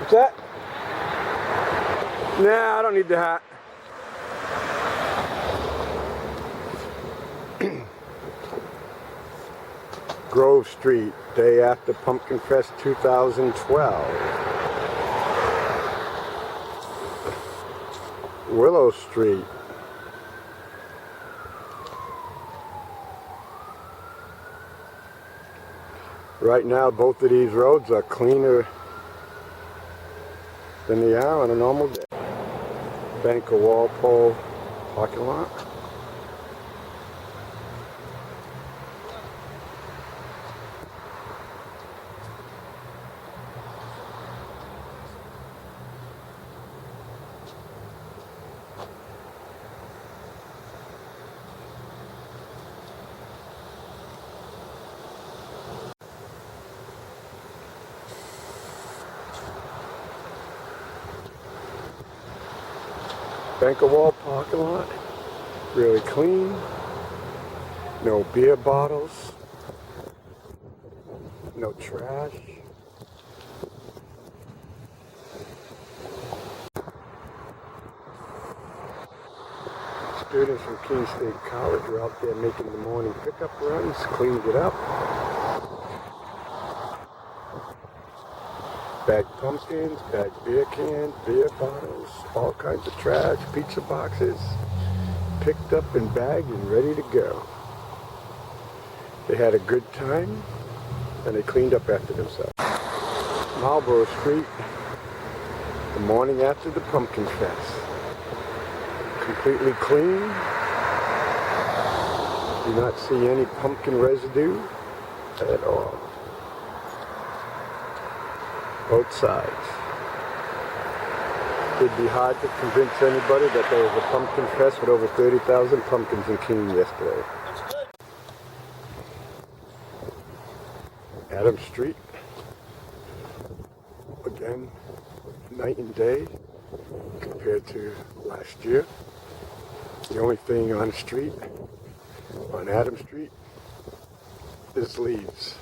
What's that? Nah, I don't need the hat. Grove Street, day after Pumpkin Fest 2012. Willow Street. Right now, both of these roads are cleaner than they are on a normal day. Bank of Walpole parking lot. Bank of Wall parking lot, really clean, no beer bottles, no trash. Students from Keene State College are out there making the morning pickup runs, cleaned it up. Bagged pumpkins, bagged beer cans, beer bottles, all kinds of trash, pizza boxes, picked up and bagged and ready to go. They had a good time and they cleaned up after themselves. Marlborough Street, the morning after the Pumpkin Fest. Completely clean. Do not see any pumpkin residue at all. Both sides. It'd be hard to convince anybody that there was a pumpkin fest with over 30,000 pumpkins in Keene yesterday. Adams Street. Again, night and day compared to last year. The only thing on the street, on Adams Street, is leaves.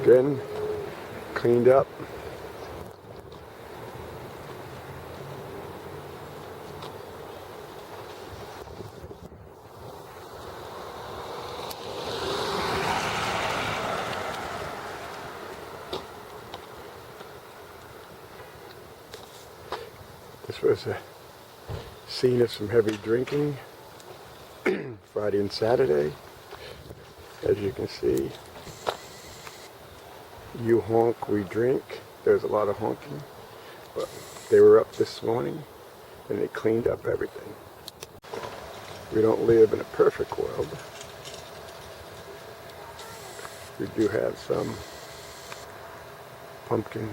Again, cleaned up. This was a scene of some heavy drinking Friday and Saturday. As you can see, you honk, we drink. There's a lot of honking, but they were up this morning and they cleaned up everything. We don't live in a perfect world. We do have some pumpkin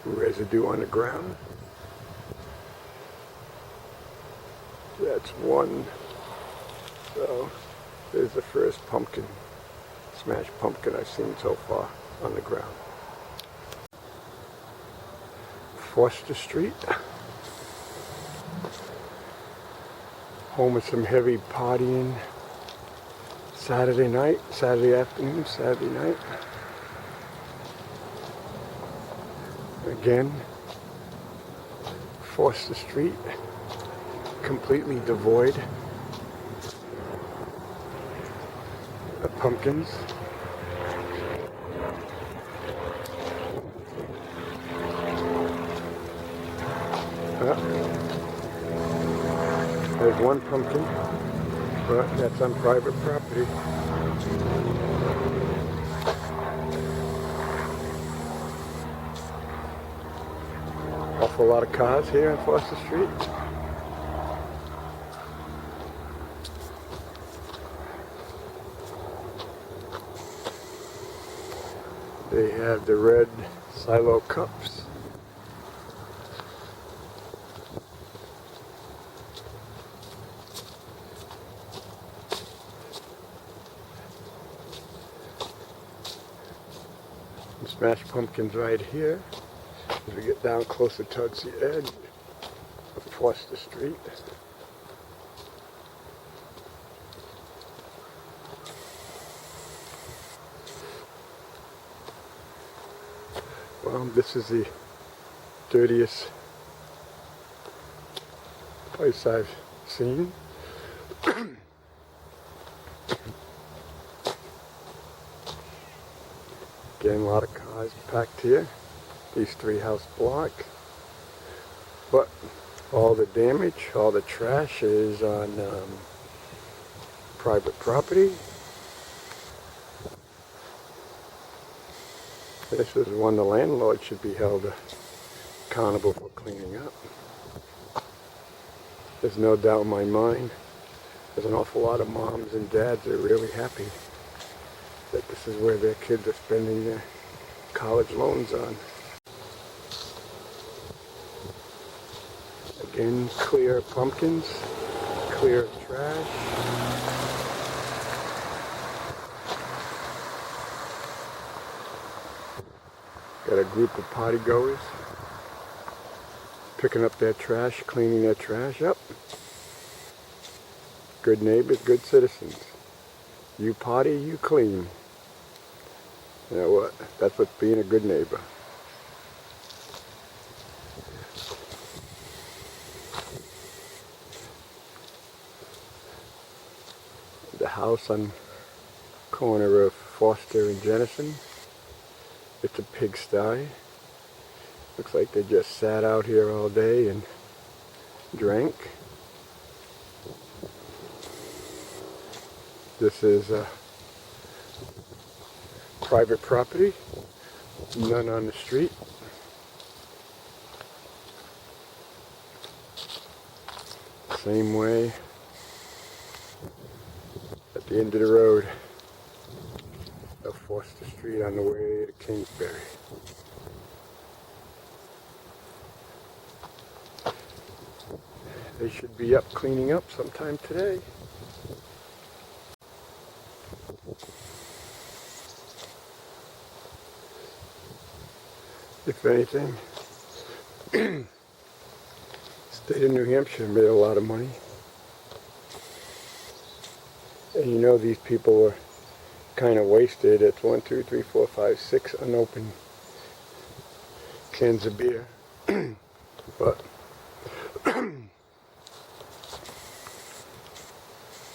residue on the ground. That's one. So there's the first pumpkin, smashed pumpkin I've seen so far on the ground. Foster Street. Home of some heavy partying Saturday night, Saturday afternoon, Saturday night. Again, Foster Street, completely devoid of pumpkins. There's one pumpkin, but that's on private property. Awful lot of cars here on Foster Street. They have the red silo cups. Smashed pumpkins right here as we get down closer towards the edge of Foster Street. This is the dirtiest place I've seen. Again, a lot of cars packed here. These 3-house block. But all the damage, all the trash is on private property. This is one the landlord should be held accountable for cleaning up. There's no doubt in my mind, there's an awful lot of moms and dads that are really happy that this is where their kids are spending their college loans on. Again, clear pumpkins, clear trash. Got a group of potty goers picking up their trash, cleaning their trash up. Good neighbors, good citizens. You potty, you clean. You know what? That's what's being a good neighbor. The house on corner of Foster and Jennison. It's a pigsty. Looks like they just sat out here all day and drank. This is private property, none on the street. Same way at the end of the road of Foster Street on the way to Kingsbury. They should be up cleaning up sometime today. If anything, state of New Hampshire made a lot of money. And you know these people are kind of wasted. It's 1, 2, 3, 4, 5, 6 unopened cans of beer. But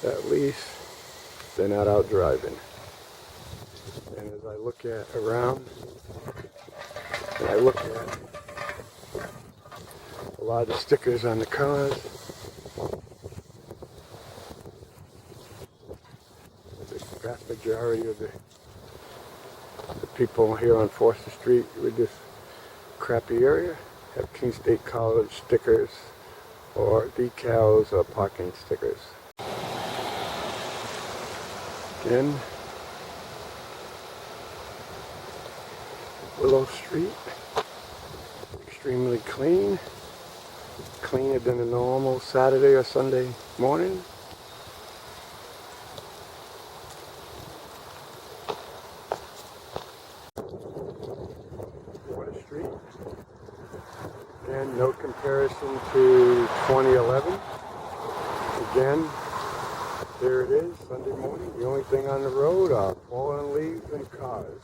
at least they're not out driving. And as I look at around, and I look at a lot of the stickers on the cars, the vast majority of the people here on Foster Street with this crappy area have Keene State College stickers or decals or parking stickers. Again, Willow Street, extremely clean, cleaner than a normal Saturday or Sunday morning. Water Street, again, no comparison to 2011. Again, there it is, Sunday morning. The only thing on the road are fallen leaves and cars.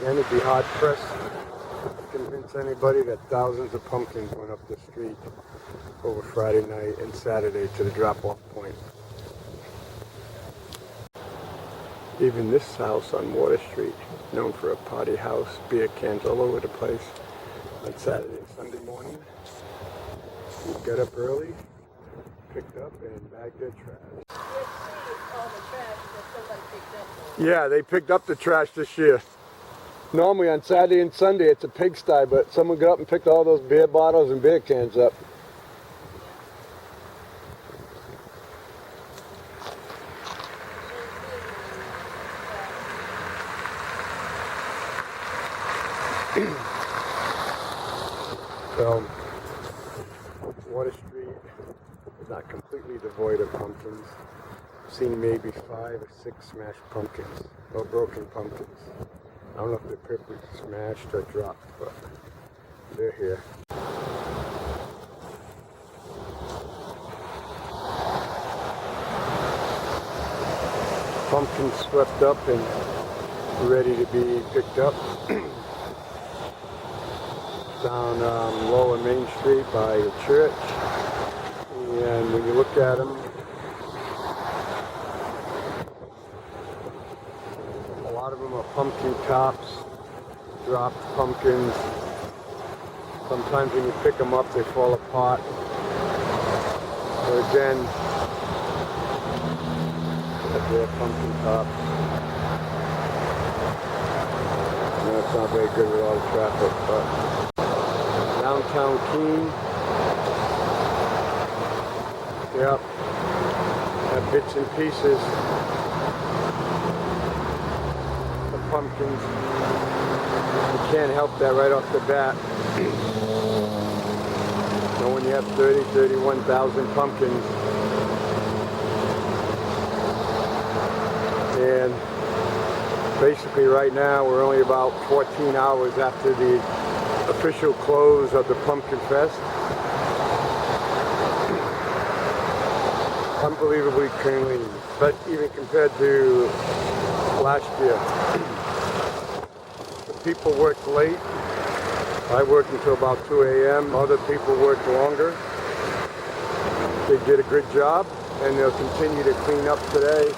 And it'd be hard pressed to convince anybody that thousands of pumpkins went up the street over Friday night and Saturday to the drop-off point. Even this house on Water Street, known for a party house, beer cans all over the place on Saturday and Sunday morning. We got up early, picked up and bagged their trash. Yeah, they picked up the trash this year. Normally on Saturday and Sunday it's a pigsty, but someone got up and picked all those beer bottles and beer cans up. So, Water Street is not completely devoid of pumpkins. I've seen maybe 5 or 6 smashed pumpkins, or broken pumpkins. I don't know if they're perfectly smashed or dropped, but they're here. Pumpkins swept up and ready to be picked up. Down Lower Main Street by the church. And when you look at them, a lot of them are pumpkin tops, dropped pumpkins. Sometimes when you pick them up, they fall apart. So again, they're pumpkin tops. No, it's not very good with all the traffic, but downtown Keene. Yep. Have bits and pieces of pumpkins. You can't help that right off the bat. So when you have 31,000 pumpkins, and basically right now we're only about 14 hours after the official close of the Pumpkin Fest. Unbelievably clean, but even compared to last year. The people worked late. I worked until about 2 a.m. Other people worked longer. They did a good job, and they'll continue to clean up today.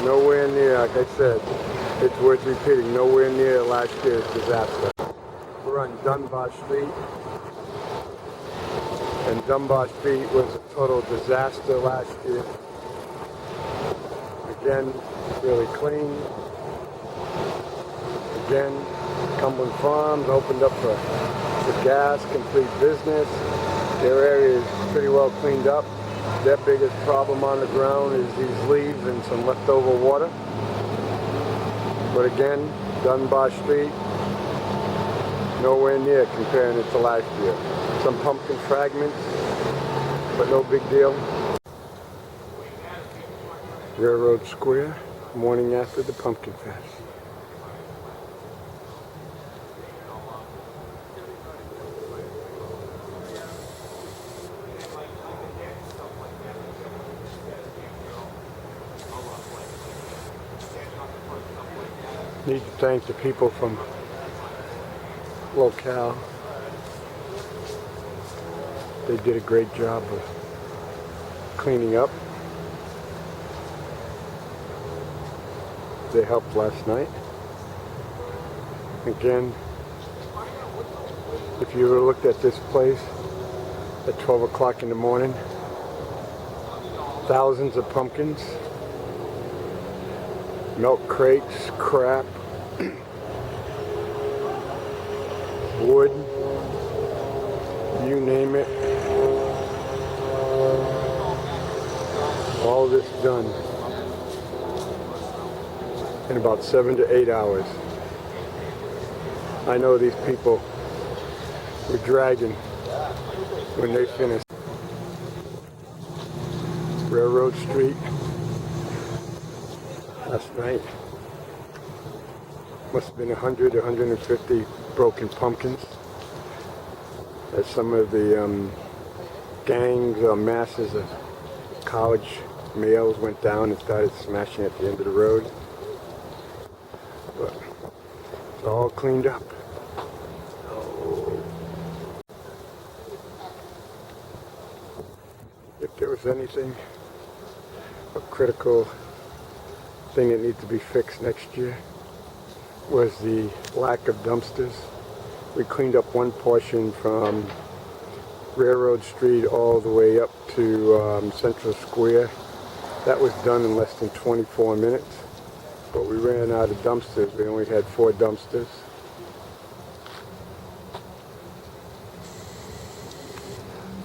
Nowhere near, like I said, it's worth repeating, nowhere near last year's disaster. We're on Dunbar Street, and Dunbar Street was a total disaster last year. Again, really clean. Again, Cumberland Farms opened up for gas, complete business. Their area is pretty well cleaned up. Their biggest problem on the ground is these leaves and some leftover water. But again, Dunbar Street, nowhere near comparing it to last year. Some pumpkin fragments, but no big deal. Railroad Square, morning after the Pumpkin Fest. Need to thank the people from locale. They did a great job of cleaning up. They helped last night. Again, if you ever looked at this place at 12 o'clock in the morning, thousands of pumpkins, milk crates, crap, wood, you name it. All this done in about 7 to 8 hours. I know these people were dragging when they finished. Railroad Street last night. Must have been 100 to 150 broken pumpkins as some of the gangs or masses of college males went down and started smashing at the end of the road. But it's all cleaned up. If there was anything, a critical thing that needs to be fixed next year, was the lack of dumpsters. We cleaned up one portion from Railroad Street all the way up to Central Square. That was done in less than 24 minutes, but we ran out of dumpsters. We only had 4 dumpsters.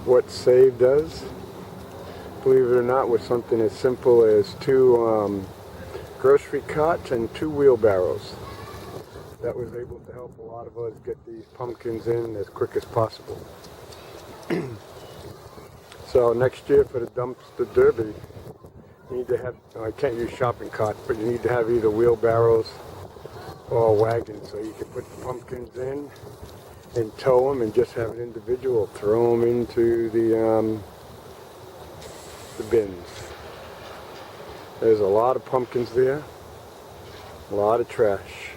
What saved us, believe it or not, was something as simple as 2 grocery carts and 2 wheelbarrows. That was able to help a lot of us get these pumpkins in as quick as possible. So next year for the dumpster derby, you need to have, I can't use shopping carts, but you need to have either wheelbarrows or wagons so you can put the pumpkins in and tow them and just have an individual throw them into the bins. There's a lot of pumpkins there. A lot of trash.